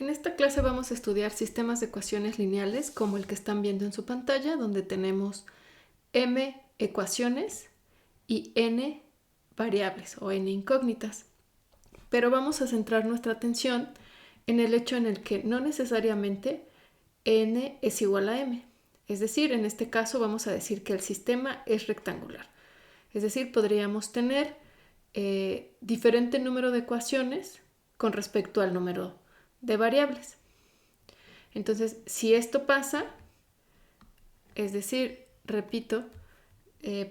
En esta clase vamos a estudiar sistemas de ecuaciones lineales como el que están viendo en su pantalla, donde tenemos m ecuaciones y n variables o n incógnitas. Pero vamos a centrar nuestra atención en el hecho en el que no necesariamente n es igual a m. Es decir, en este caso vamos a decir que el sistema es rectangular. Es decir, podríamos tener diferente número de ecuaciones con respecto al número de variables. Entonces, si esto pasa, es decir, repito,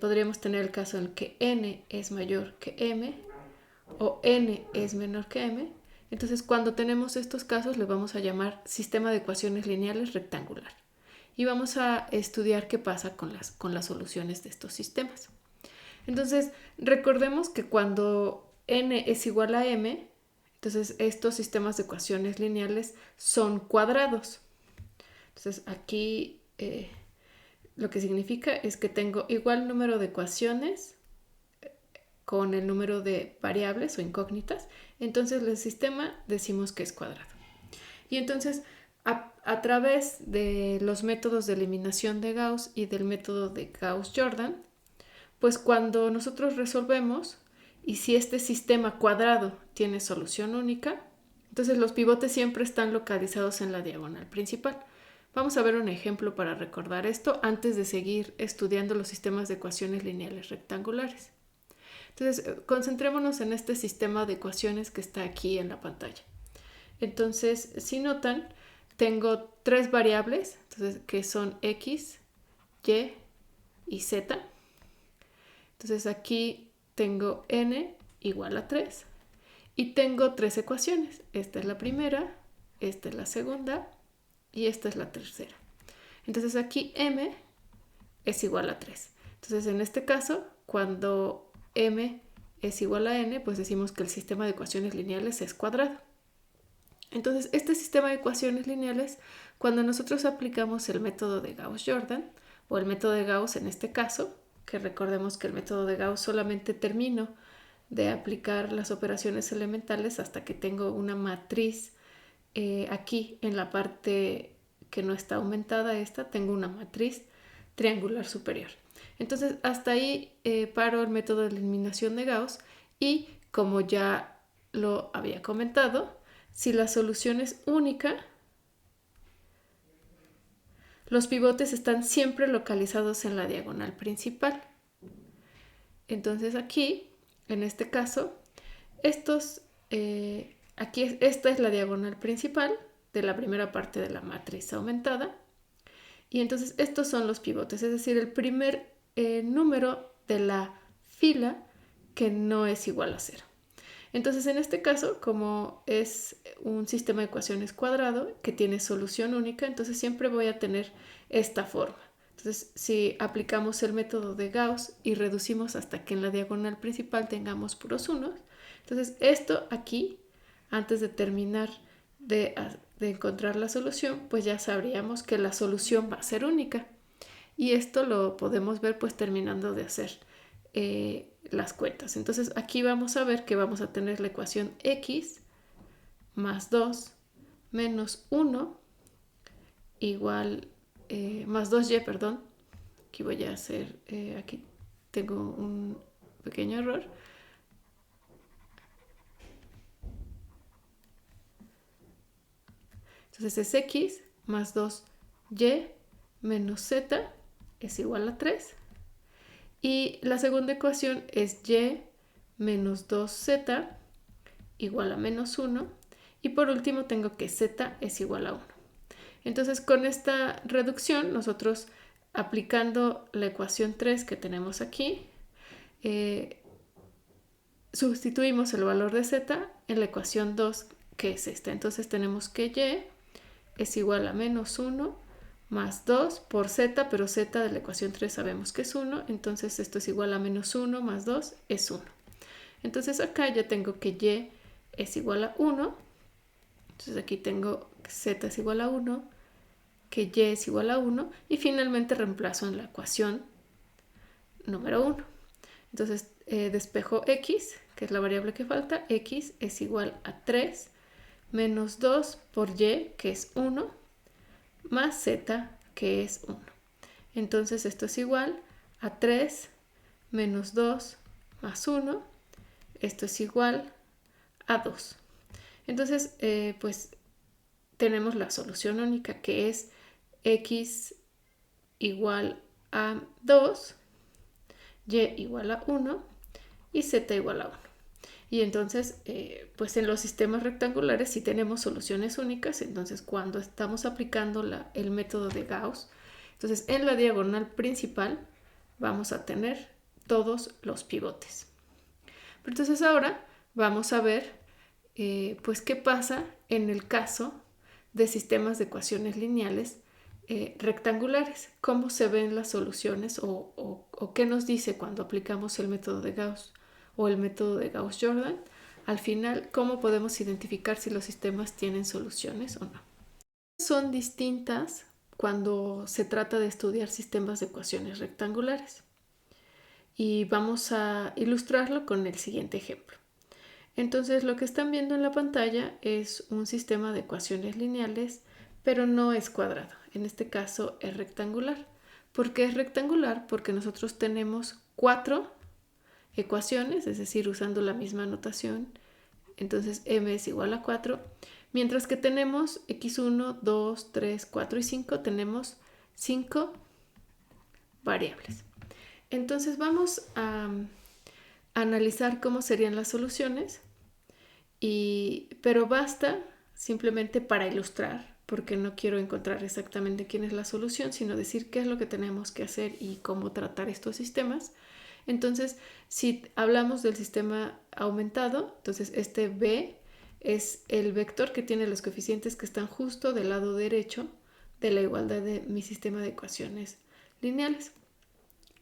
podríamos tener el caso en el que n es mayor que m o n es menor que m. Entonces, cuando tenemos estos casos, le vamos a llamar sistema de ecuaciones lineales rectangular. Y vamos a estudiar qué pasa con las soluciones de estos sistemas. Entonces, recordemos que cuando n es igual a m, entonces estos sistemas de ecuaciones lineales son cuadrados. Entonces, aquí lo que significa es que tengo igual número de ecuaciones con el número de variables o incógnitas. Entonces, el sistema decimos que es cuadrado. Y entonces, a través de los métodos de eliminación de Gauss y del método de Gauss-Jordan, pues cuando nosotros resolvemos, y si este sistema cuadrado tiene solución única, entonces los pivotes siempre están localizados en la diagonal principal. Vamos a ver un ejemplo para recordar esto antes de seguir estudiando los sistemas de ecuaciones lineales rectangulares. Entonces, concentrémonos en este sistema de ecuaciones que está aquí en la pantalla. Entonces, si notan, tengo tres variables, entonces, que son x, y y z. Entonces aquí tengo n igual a 3 y tengo tres ecuaciones. Esta es la primera, esta es la segunda y esta es la tercera. Entonces aquí m es igual a 3. Entonces en este caso, cuando m es igual a n, pues decimos que el sistema de ecuaciones lineales es cuadrado. Entonces este sistema de ecuaciones lineales, cuando nosotros aplicamos el método de Gauss-Jordan, o el método de Gauss en este caso, que recordemos que el método de Gauss solamente termino de aplicar las operaciones elementales hasta que tengo una matriz aquí en la parte que no está aumentada tengo una matriz triangular superior. Entonces hasta ahí paro el método de eliminación de Gauss y como ya lo había comentado, si la solución es única, los pivotes están siempre localizados en la diagonal principal. Entonces aquí, en este caso, esta es la diagonal principal de la primera parte de la matriz aumentada. Y entonces estos son los pivotes, es decir, el primer número de la fila que no es igual a 0. Entonces, en este caso, como es un sistema de ecuaciones cuadrado que tiene solución única, entonces siempre voy a tener esta forma. Entonces, si aplicamos el método de Gauss y reducimos hasta que en la diagonal principal tengamos puros unos, entonces esto aquí, antes de terminar de encontrar la solución, pues ya sabríamos que la solución va a ser única. Y esto lo podemos ver pues terminando de hacer las cuentas. Entonces aquí vamos a ver que vamos a tener la ecuación x más 2 menos 1 igual, más 2y, perdón. Aquí voy a hacer, aquí tengo un pequeño error. Entonces es x más 2y menos z es igual a 3. Y la segunda ecuación es y menos 2z igual a menos 1. Y por último tengo que z es igual a 1. Entonces con esta reducción nosotros aplicando la ecuación 3 que tenemos aquí, sustituimos el valor de z en la ecuación 2 que es esta. Entonces tenemos que y es igual a menos 1 más 2 por z, pero z de la ecuación 3 sabemos que es 1, entonces esto es igual a menos 1 más 2 es 1. Entonces acá ya tengo que y es igual a 1, entonces aquí tengo que z es igual a 1, que y es igual a 1 y finalmente reemplazo en la ecuación número 1. Entonces despejo x, que es la variable que falta, x es igual a 3 menos 2 por y, que es 1, más z, que es 1. Entonces esto es igual a 3 menos 2 más 1. Esto es igual a 2. Entonces, pues tenemos la solución única, que es x igual a 2, y igual a 1 y z igual a 1. Y entonces, pues en los sistemas rectangulares sí tenemos soluciones únicas. Entonces, cuando estamos aplicando el método de Gauss, entonces en la diagonal principal vamos a tener todos los pivotes. Pero entonces ahora vamos a ver pues qué pasa en el caso de sistemas de ecuaciones lineales rectangulares, cómo se ven las soluciones o qué nos dice cuando aplicamos el método de Gauss o el método de Gauss-Jordan. Al final, cómo podemos identificar si los sistemas tienen soluciones o no. Son distintas cuando se trata de estudiar sistemas de ecuaciones rectangulares. Y vamos a ilustrarlo con el siguiente ejemplo. Entonces, lo que están viendo en la pantalla es un sistema de ecuaciones lineales, pero no es cuadrado. En este caso es rectangular. ¿Por qué es rectangular? Porque nosotros tenemos 4 ecuaciones, es decir, usando la misma notación. Entonces m es igual a 4, mientras que tenemos x1, 2, 3, 4 y 5, tenemos 5 variables. Entonces vamos a analizar cómo serían las soluciones, pero basta simplemente para ilustrar, porque no quiero encontrar exactamente quién es la solución, sino decir qué es lo que tenemos que hacer y cómo tratar estos sistemas. Entonces, si hablamos del sistema aumentado, entonces este b es el vector que tiene los coeficientes que están justo del lado derecho de la igualdad de mi sistema de ecuaciones lineales.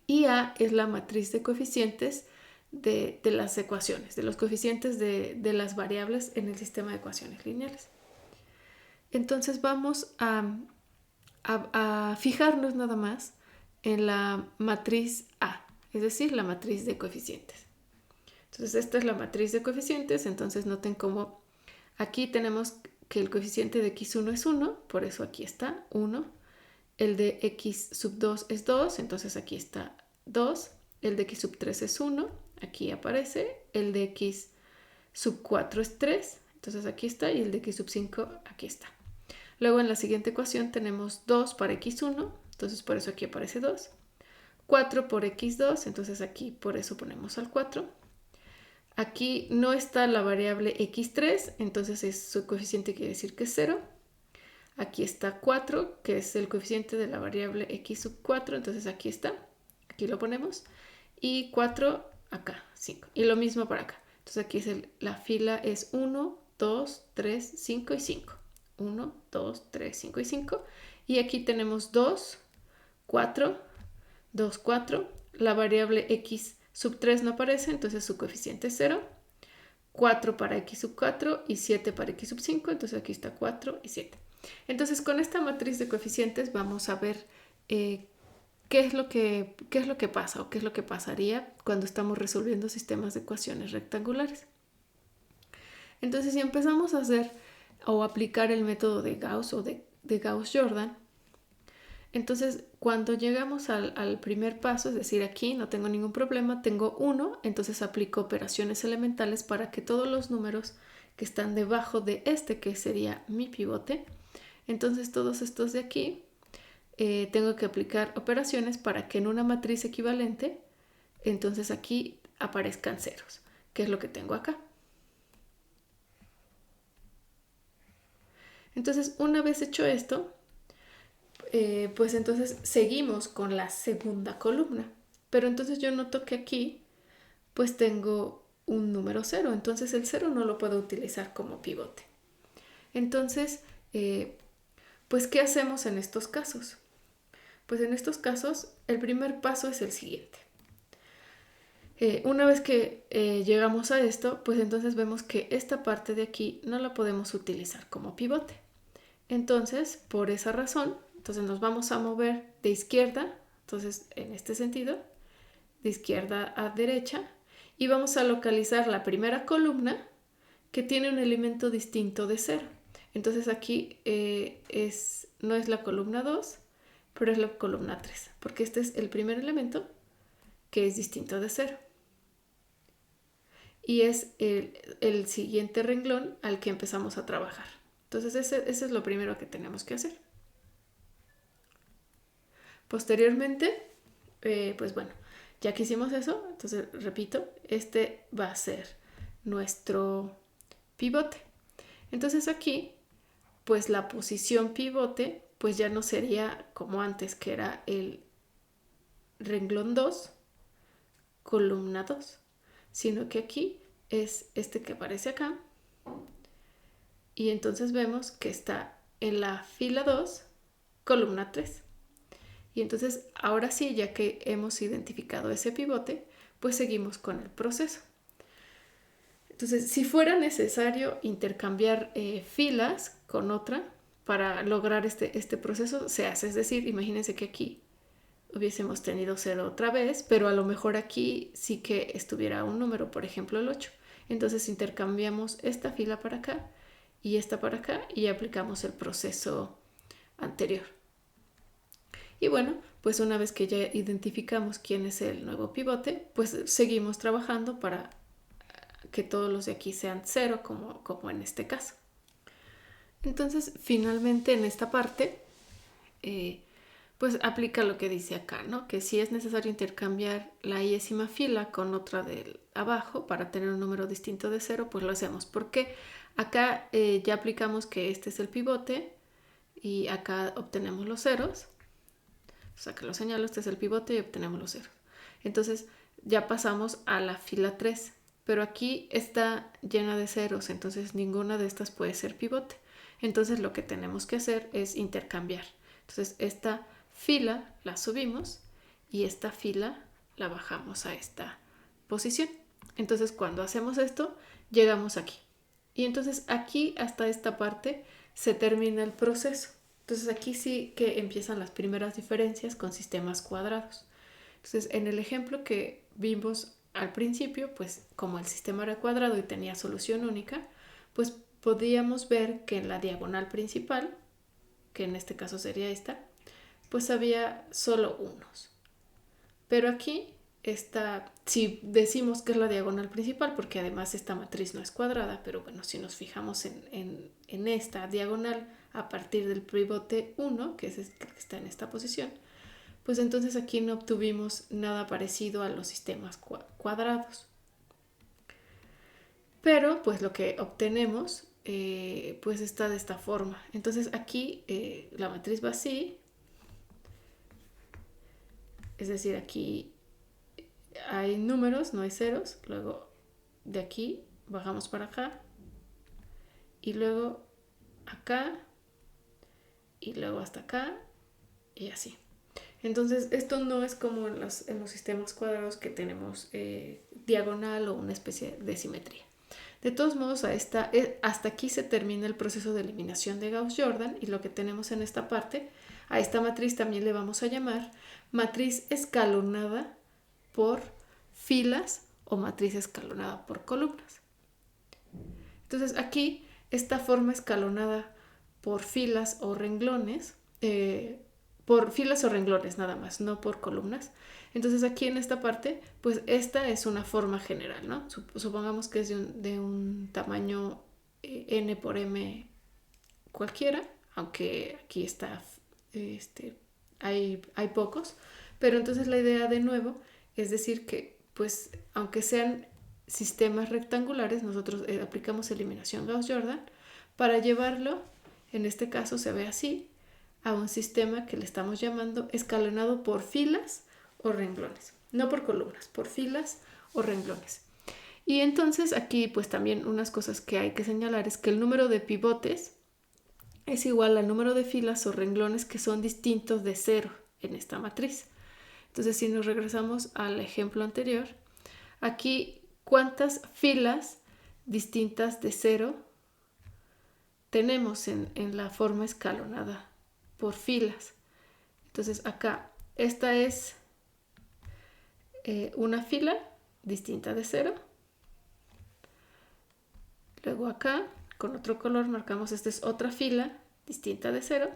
Y a es la matriz de coeficientes de las ecuaciones, de los coeficientes de las variables en el sistema de ecuaciones lineales. Entonces vamos a fijarnos nada más en la matriz A, es decir, la matriz de coeficientes. Entonces esta es la matriz de coeficientes, entonces noten cómo aquí tenemos que el coeficiente de x1 es 1, por eso aquí está 1. El de x sub 2 es 2, entonces aquí está 2. El de x sub 3 es 1, aquí aparece. El de x sub 4 es 3, entonces aquí está. Y el de x sub 5 aquí está. Luego en la siguiente ecuación tenemos 2 para x1, entonces por eso aquí aparece 2. 4 por x2, entonces aquí por eso ponemos al 4. Aquí no está la variable x3, entonces su coeficiente quiere decir que es 0. Aquí está 4, que es el coeficiente de la variable x sub 4, entonces aquí está. Aquí lo ponemos. Y 4 acá, 5. Y lo mismo para acá. Entonces aquí la fila es 1, 2, 3, 5 y 5. 1, 2, 3, 5 y 5. Y aquí tenemos 2, 4, 2, 4. La variable x sub 3 no aparece, entonces su coeficiente es 0. 4 para x sub 4 y 7 para x sub 5, entonces aquí está 4 y 7. Entonces con esta matriz de coeficientes vamos a ver qué es lo que pasa o qué es lo que pasaría cuando estamos resolviendo sistemas de ecuaciones rectangulares. Entonces si empezamos a hacer o aplicar el método de Gauss o de Gauss-Jordan, entonces cuando llegamos al primer paso, es decir, aquí no tengo ningún problema, tengo 1, entonces aplico operaciones elementales para que todos los números que están debajo de este, que sería mi pivote, entonces todos estos de aquí, tengo que aplicar operaciones para que en una matriz equivalente, entonces aquí aparezcan ceros, que es lo que tengo acá. Entonces, una vez hecho esto, pues entonces seguimos con la segunda columna. Pero entonces yo noto que aquí, pues tengo un número 0. Entonces el 0 no lo puedo utilizar como pivote. Entonces, pues, ¿qué hacemos en estos casos? Pues en estos casos, el primer paso es el siguiente. Una vez que llegamos a esto, pues entonces vemos que esta parte de aquí no la podemos utilizar como pivote. Entonces, por esa razón, entonces nos vamos a mover de izquierda, entonces en este sentido, de izquierda a derecha, y vamos a localizar la primera columna que tiene un elemento distinto de 0. Entonces aquí no es la columna 2, pero es la columna 3, porque este es el primer elemento que es distinto de 0. Y es el siguiente renglón al que empezamos a trabajar. Entonces ese es lo primero que tenemos que hacer. Posteriormente, pues bueno, ya que hicimos eso, entonces repito, este va a ser nuestro pivote. Entonces aquí, pues la posición pivote, pues ya no sería como antes, que era el renglón 2, columna 2, sino que aquí es este que aparece acá. Y entonces vemos que está en la fila 2, columna 3. Y entonces ahora sí, ya que hemos identificado ese pivote, pues seguimos con el proceso. Entonces, si fuera necesario intercambiar filas con otra para lograr este proceso, se hace. Es decir, imagínense que aquí hubiésemos tenido 0 otra vez, pero a lo mejor aquí sí que estuviera un número, por ejemplo el 8. Entonces intercambiamos esta fila para acá y esta para acá y aplicamos el proceso anterior. Y bueno, pues una vez que ya identificamos quién es el nuevo pivote, pues seguimos trabajando para que todos los de aquí sean 0, como en este caso. Entonces, finalmente en esta parte, pues aplica lo que dice acá, ¿no? Que si es necesario intercambiar la iésima fila con otra de abajo para tener un número distinto de 0, pues lo hacemos. Porque acá ya aplicamos que este es el pivote y acá obtenemos los ceros. O sea, que lo señalo, este es el pivote y obtenemos los ceros. Entonces ya pasamos a la fila 3, pero aquí está llena de ceros, entonces ninguna de estas puede ser pivote. Entonces lo que tenemos que hacer es intercambiar. Entonces esta fila la subimos y esta fila la bajamos a esta posición. Entonces cuando hacemos esto, llegamos aquí. Y entonces aquí hasta esta parte se termina el proceso. Entonces aquí sí que empiezan las primeras diferencias con sistemas cuadrados. Entonces en el ejemplo que vimos al principio, pues como el sistema era cuadrado y tenía solución única, pues podíamos ver que en la diagonal principal, que en este caso sería esta, pues había solo unos. Pero aquí si decimos que es la diagonal principal, porque además esta matriz no es cuadrada, pero bueno, si nos fijamos en esta diagonal a partir del pivote 1, que es el que está en esta posición, pues entonces aquí no obtuvimos nada parecido a los sistemas cuadrados. Pero pues lo que obtenemos pues está de esta forma. Entonces aquí la matriz va así, es decir, aquí hay números, no hay ceros, luego de aquí bajamos para acá y luego acá y luego hasta acá y así. Entonces esto no es como en los sistemas cuadrados que tenemos diagonal o una especie de simetría. De todos modos, hasta aquí se termina el proceso de eliminación de Gauss-Jordan y lo que tenemos en esta parte, a esta matriz también le vamos a llamar matriz escalonada por filas o matriz escalonada por columnas. Entonces aquí esta forma escalonada por filas o renglones, por filas o renglones nada más, no por columnas. Entonces aquí en esta parte, pues esta es una forma general, ¿no? Supongamos que es de un tamaño n por m cualquiera, aunque aquí está, hay pocos, pero entonces la idea de nuevo es decir que, pues, aunque sean sistemas rectangulares, nosotros aplicamos eliminación Gauss-Jordan para llevarlo, en este caso se ve así, a un sistema que le estamos llamando escalonado por filas o renglones, no por columnas, por filas o renglones. Y entonces aquí pues también unas cosas que hay que señalar es que el número de pivotes es igual al número de filas o renglones que son distintos de 0 en esta matriz. Entonces si nos regresamos al ejemplo anterior, aquí cuántas filas distintas de 0 tenemos en la forma escalonada por filas. Entonces acá esta es una fila distinta de 0. Luego acá, con otro color, marcamos esta es otra fila distinta de 0.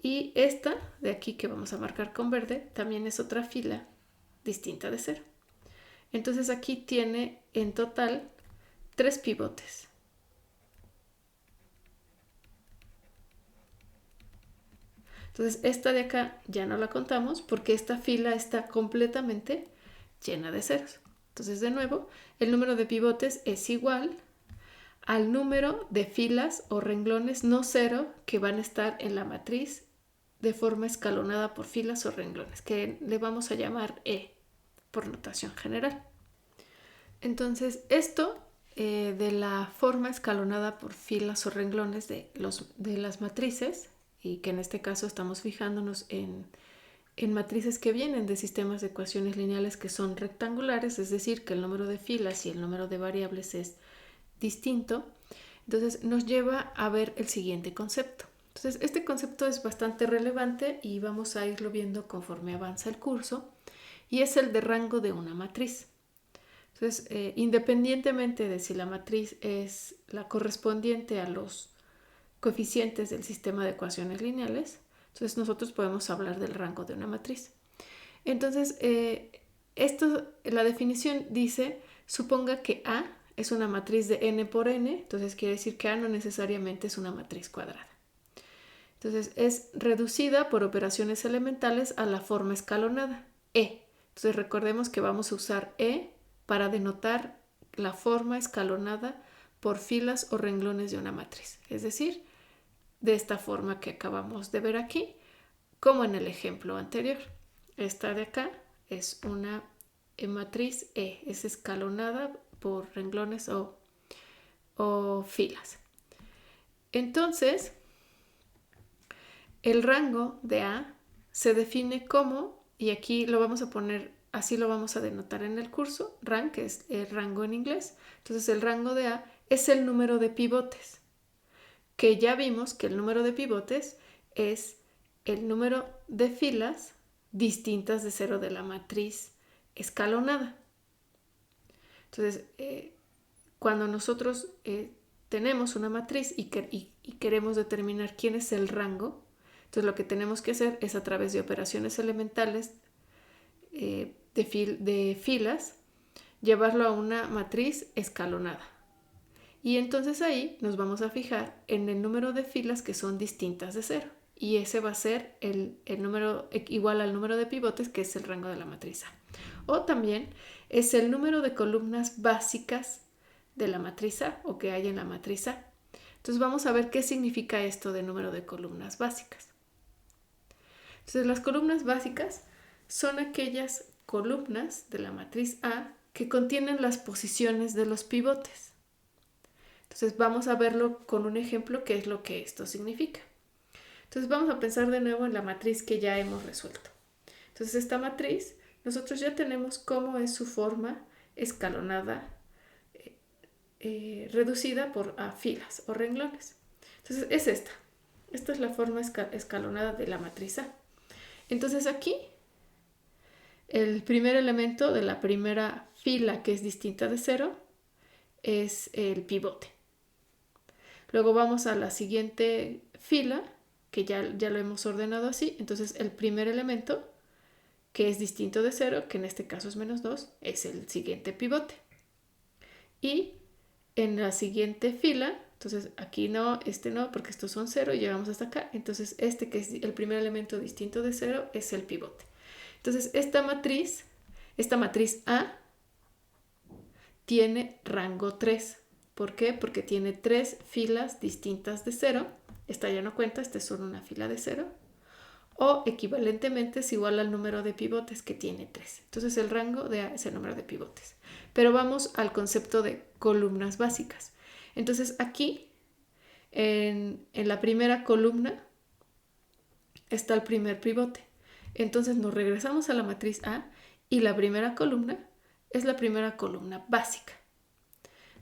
Y esta de aquí que vamos a marcar con verde también es otra fila distinta de 0. Entonces aquí tiene en total 3 pivotes. Entonces esta de acá ya no la contamos porque esta fila está completamente llena de ceros. Entonces de nuevo, el número de pivotes es igual al número de filas o renglones no cero que van a estar en la matriz de forma escalonada por filas o renglones, que le vamos a llamar E por notación general. Entonces esto de la forma escalonada por filas o renglones de las matrices, y que en este caso estamos fijándonos en matrices que vienen de sistemas de ecuaciones lineales que son rectangulares, es decir, que el número de filas y el número de variables es distinto. Entonces nos lleva a ver el siguiente concepto. Entonces este concepto es bastante relevante y vamos a irlo viendo conforme avanza el curso, y es el de rango de una matriz. Entonces, independientemente de si la matriz es la correspondiente a los coeficientes del sistema de ecuaciones lineales, entonces nosotros podemos hablar del rango de una matriz. Entonces, la definición dice, suponga que A es una matriz de n por n, entonces quiere decir que A no necesariamente es una matriz cuadrada. Entonces, es reducida por operaciones elementales a la forma escalonada, E. Entonces, recordemos que vamos a usar E para denotar la forma escalonada por filas o renglones de una matriz. Es decir, de esta forma que acabamos de ver aquí, como en el ejemplo anterior. Esta de acá es una matriz E, es escalonada por renglones o filas. Entonces, el rango de A se define como, y aquí lo vamos a poner, así lo vamos a denotar en el curso, rank, que es el rango en inglés. Entonces el rango de A es el número de pivotes, que ya vimos que el número de pivotes es el número de filas distintas de 0 de la matriz escalonada. Entonces, cuando nosotros tenemos una matriz y queremos determinar quién es el rango, entonces lo que tenemos que hacer es a través de operaciones elementales de filas, llevarlo a una matriz escalonada. Y entonces ahí nos vamos a fijar en el número de filas que son distintas de 0. Y ese va a ser el número igual al número de pivotes, que es el rango de la matriz A. O también es el número de columnas básicas de la matriz A o que hay en la matriz A. Entonces vamos a ver qué significa esto de número de columnas básicas. Entonces las columnas básicas son aquellas columnas de la matriz A que contienen las posiciones de los pivotes. Entonces vamos a verlo con un ejemplo, qué es lo que esto significa. Entonces vamos a pensar de nuevo en la matriz que ya hemos resuelto. Entonces esta matriz, nosotros ya tenemos cómo es su forma escalonada, reducida por filas o renglones. Entonces es esta. Esta es la forma escalonada de la matriz A. Entonces aquí, el primer elemento de la primera fila que es distinta de 0 es el pivote. Luego vamos a la siguiente fila, que ya lo hemos ordenado así. Entonces el primer elemento, que es distinto de 0, que en este caso es menos 2, es el siguiente pivote. Y en la siguiente fila, entonces aquí no, no, porque estos son 0 y llegamos hasta acá. Entonces este, que es el primer elemento distinto de 0, es el pivote. Entonces esta matriz A tiene rango 3. ¿Por qué? Porque tiene 3 filas distintas de 0. Esta ya no cuenta, esta es solo una fila de 0. O equivalentemente es igual al número de pivotes, que tiene 3. Entonces el rango de A es el número de pivotes. Pero vamos al concepto de columnas básicas. Entonces aquí, en la primera columna, está el primer pivote. Entonces nos regresamos a la matriz A y la primera columna es la primera columna básica.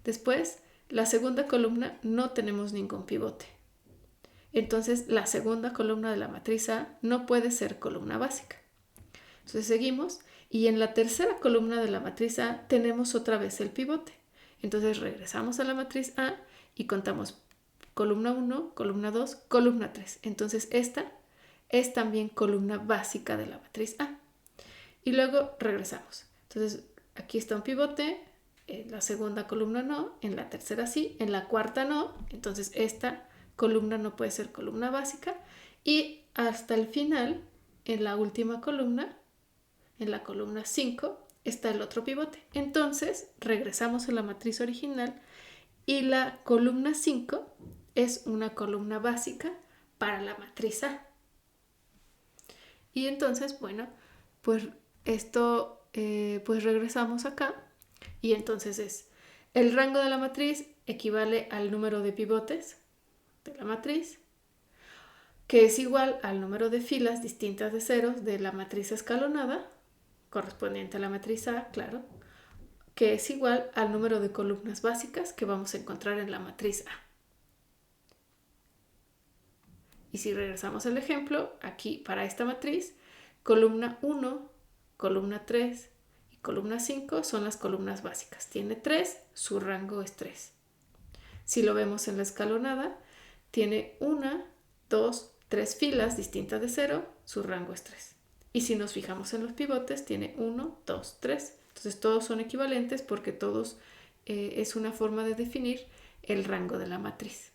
Después, la segunda columna no tenemos ningún pivote. Entonces, la segunda columna de la matriz A no puede ser columna básica. Entonces, seguimos y en la tercera columna de la matriz A tenemos otra vez el pivote. Entonces regresamos a la matriz A y contamos columna 1, columna 2, columna 3. Entonces esta es también columna básica de la matriz A. Y luego regresamos. Entonces aquí está un pivote, en la segunda columna no, en la tercera sí, en la cuarta no. Entonces esta columna no puede ser columna básica. Y hasta el final, en la última columna, en la columna 5, está el otro pivote. Entonces regresamos a la matriz original y la columna 5 es una columna básica para la matriz A. Y entonces, bueno, pues esto, pues regresamos acá y entonces es el rango de la matriz equivale al número de pivotes de la matriz, que es igual al número de filas distintas de ceros de la matriz escalonada, correspondiente a la matriz A, claro, que es igual al número de columnas básicas que vamos a encontrar en la matriz A. Y si regresamos al ejemplo, aquí para esta matriz, columna 1, columna 3 y columna 5 son las columnas básicas. Tiene 3, su rango es 3. Si lo vemos en la escalonada, tiene 1, 2, 3 filas distintas de 0, su rango es 3. Y si nos fijamos en los pivotes, tiene 1, 2, 3. Entonces todos son equivalentes porque todos es una forma de definir el rango de la matriz.